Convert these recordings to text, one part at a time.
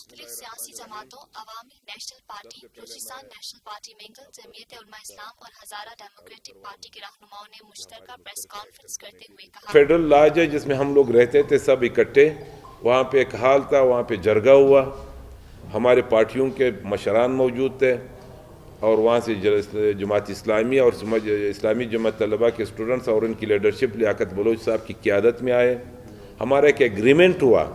मुख्तलिफ सियासी जमातों, Awami national party, Balochistan national party Mengal, Jamiat Ulema Islam और हजारा डेमोक्रेटिक पार्टी के रहनुमाओं ने मुश्तरका प्रेस कॉन्फ्रेंस करते हुए कहा, फेडरल लाज है जिसमें हम लोग रहते थे सब इकट्ठे, वहाँ पे एक हाल था, वहाँ पे जरगा हुआ, हमारे पार्टियों के मशरान मौजूद थे और वहाँ से जमात इस्लामी और इस्लामी जमात तलबा के स्टूडेंट्स और उनकी लीडरशिप लियाकत बलोच साहब की क़यादत में आए। हमारा एक एग्रीमेंट हुआ।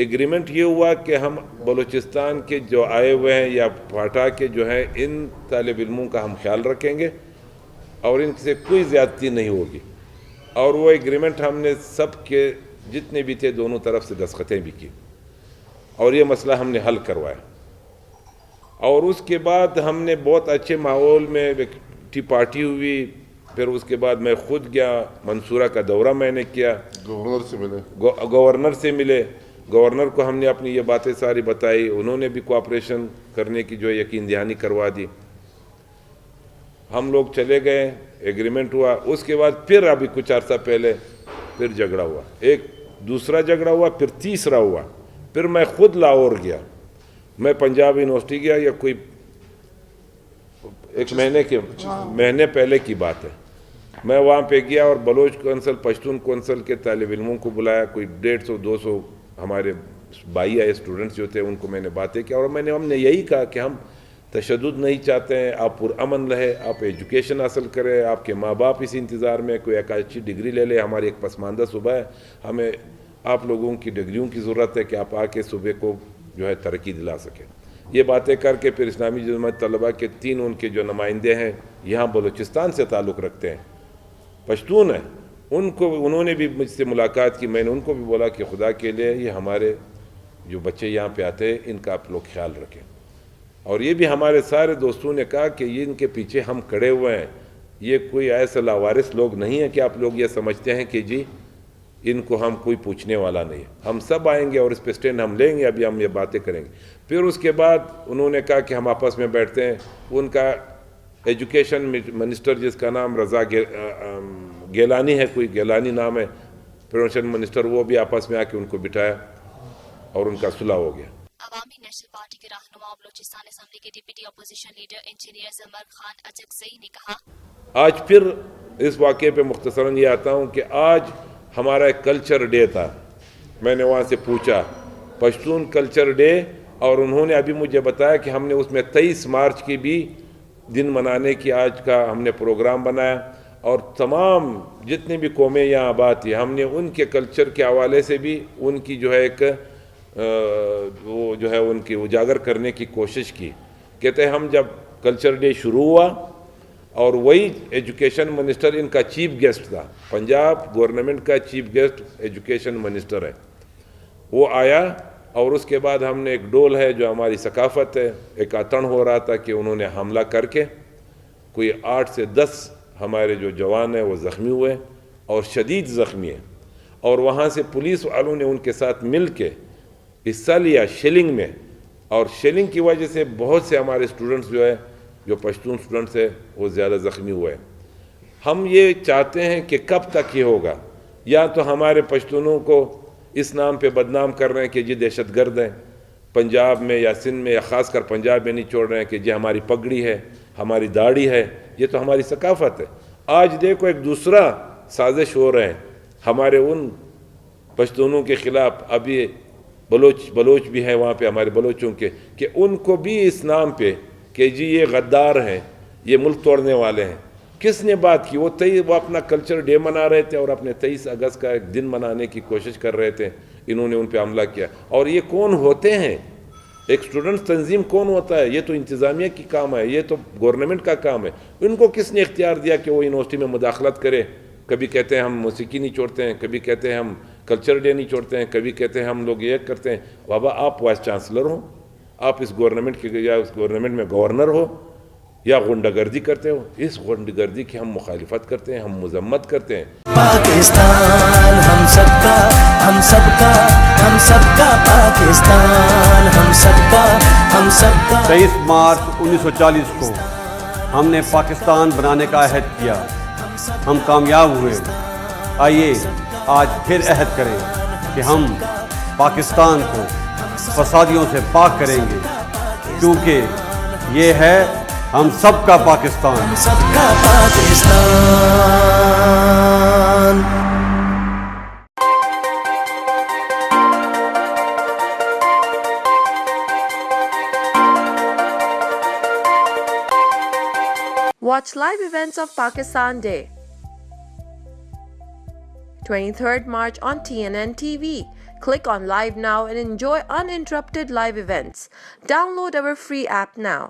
एग्रीमेंट ये हुआ कि हम बलूचिस्तान के जो आए हुए हैं या फाटा के जो हैं इन तालिब इल्मों का हम ख्याल रखेंगे और इनसे कोई ज़्यादती नहीं होगी। और वो एग्रीमेंट हमने सब के जितने भी थे दोनों तरफ से दस्तखतें भी की और ये मसला हमने हल करवाया। और उसके बाद हमने बहुत अच्छे माहौल में टी पार्टी हुई। फिर उसके बाद मैं ख़ुद गया, मंसूरा का दौरा मैंने किया, गवर्नर से मिले। गवर्नर को हमने अपनी ये बातें सारी बताई, उन्होंने भी कोऑपरेशन करने की जो यकीन दहानी करवा दी। हम लोग चले गए, एग्रीमेंट हुआ। उसके बाद फिर अभी कुछ अर्सा पहले फिर झगड़ा हुआ, एक दूसरा झगड़ा हुआ, फिर तीसरा हुआ। फिर मैं ख़ुद लाहौर गया, मैं पंजाब यूनिवर्सिटी गया, या कोई एक महीने पहले की बात है। मैं वहाँ पे गया और बलोच कौंसल, पश्तून कौंसल के तालिब इल्मों को बुलाया। कोई 150-200 हमारे भाई आए स्टूडेंट्स जो थे, उनको मैंने बातें किया और हमने यही कहा कि हम तशद्दुद नहीं चाहते हैं, आप पुरअमन रहे, आप एजुकेशन हासिल करें, आपके माँ बाप इस इंतज़ार में कोई एक अच्छी डिग्री ले ले। हमारी एक पसमानदा सूबा है, हमें आप लोगों की डिग्रियों की ज़रूरत है कि आप आके सूबे को जो है तरक्की दिला सकें। ये बातें करके फिर इस्लामी जमात तलबा के 3 उनके जो नुमाइंदे हैं यहाँ बलूचिस्तान से ताल्लुक़ रखते हैं, पश्तून है, उन्होंने भी मुझसे मुलाकात की। मैंने उनको भी बोला कि खुदा के लिए ये हमारे जो बच्चे यहाँ पे आते हैं इनका आप लोग ख्याल रखें। और ये भी हमारे सारे दोस्तों ने कहा कि ये इनके पीछे हम खड़े हुए हैं, ये कोई ऐसे लावारिस लोग नहीं है कि आप लोग ये समझते हैं कि जी इनको हम कोई पूछने वाला नहीं है। हम सब आएंगे और इस पे स्टैंड हम लेंगे, अभी हम ये बातें करेंगे। फिर उसके बाद उन्होंने कहा कि हम आपस में बैठते हैं। उनका एजुकेशन मिनिस्टर जिसका नाम रज़ा गेलानी है, कोई गेलानी नाम है, प्रोफेशनल मिनिस्टर, वो भी आपस में आके उनको बिठाया और उनका सुलह हो गया। अवामी नेशनल पार्टी के रहनुमा बलूचिस्तान असेंबली के deputy opposition leader engineer Zamar Khan Achakzai ने कहा, आज फिर इस वाक़े पे मुख्तसरन ये आता हूँ कि आज हमारा एक कल्चर डे था। मैंने वहाँ से पूछा पश्तून कल्चर डे, और उन्होंने अभी मुझे बताया कि हमने उसमें 23 मार्च की भी दिन मनाने की आज का हमने प्रोग्राम बनाया। और तमाम जितनी भी कौमें यहाँ आबाद थी, हमने उनके कल्चर के हवाले से भी उनकी जो है एक वो जो है उनकी उजागर करने की कोशिश की। कहते हैं हम जब कल्चर डे शुरू हुआ और वही एजुकेशन मिनिस्टर इनका चीफ गेस्ट था, पंजाब गवर्नमेंट का चीफ गेस्ट एजुकेशन मिनिस्टर है, वो आया। और उसके बाद हमने एक डोल है जो हमारी सकाफत है, एक आतंक हो रहा था कि उन्होंने हमला करके कोई 8 से 10 हमारे जो जवान हैं वो ज़ख्मी हुए और शदीद ज़ख्मी हैं। और वहाँ से पुलिस वालों ने उनके साथ मिल के हिस्सा लिया शेलिंग में, और शेलिंग की वजह से बहुत से हमारे स्टूडेंट्स जो है, जो पश्तून स्टूडेंट्स है, वो ज़्यादा ज़ख्मी हुए। हम ये चाहते हैं कि कब तक ये होगा, या तो हमारे पश्तूनों को इस नाम पे बदनाम कर रहे हैं कि जी दहशतगर्द हैं पंजाब में या सिंध में, या ख़ासकर पंजाब में नहीं छोड़ रहे हैं कि जी हमारी पगड़ी है, हमारी दाढ़ी है, ये तो हमारी सकाफत है। आज देखो एक दूसरा साजिश हो रहे हैं हमारे उन पश्तूनों के ख़िलाफ़। अभी बलोच भी हैं वहाँ पे हमारे बलोचों के, कि उनको भी इस नाम पे कि जी ये गद्दार हैं, ये मुल्क तोड़ने वाले हैं। किसने बात की? वो अपना कल्चर डे मना रहे थे और अपने 23 अगस्त का एक दिन मनाने की कोशिश कर रहे थे, इन्होंने उन पे हमला किया। और ये कौन होते हैं? एक स्टूडेंट तंजीम कौन होता है? ये तो इंतज़ामिया की काम है, ये तो गवर्नमेंट का काम है। इनको किसने इख्तियार दिया कि वो यूनिवर्सिटी में मुदाखलत करे? कभी कहते हैं हम मौसीकी नहीं छोड़ते हैं, कभी कहते हैं हम कल्चर डे नहीं छोड़ते हैं, कभी कहते हैं हम लोग ये करते हैं। बाबा आप वाइस चांसलर हो, आप इस गवर्नमेंट के या उस गवर्नमेंट में गवर्नर हो, या गुंडागर्दी करते हो? इस गुंडागर्दी की हम मुखालिफत करते हैं, हम मजम्मत करते हैं। पाकिस्तान हम सबका, हम सबका, हम सबका पाकिस्तान, हम सबका, हम सबका। 23 मार्च 1940 को हमने पाकिस्तान बनाने का अहद किया, हम कामयाब हुए। आइए आज फिर अहद करें कि हम पाकिस्तान को فسادیوں سے پاک کریں گے، کیونکہ یہ ہے ہم سب کا پاکستان۔ ہم سب کا Pakistan. Watch live events of Pakistan Day, 23rd March on TNN TV. Click on Live Now and enjoy uninterrupted live events. Download our free app now.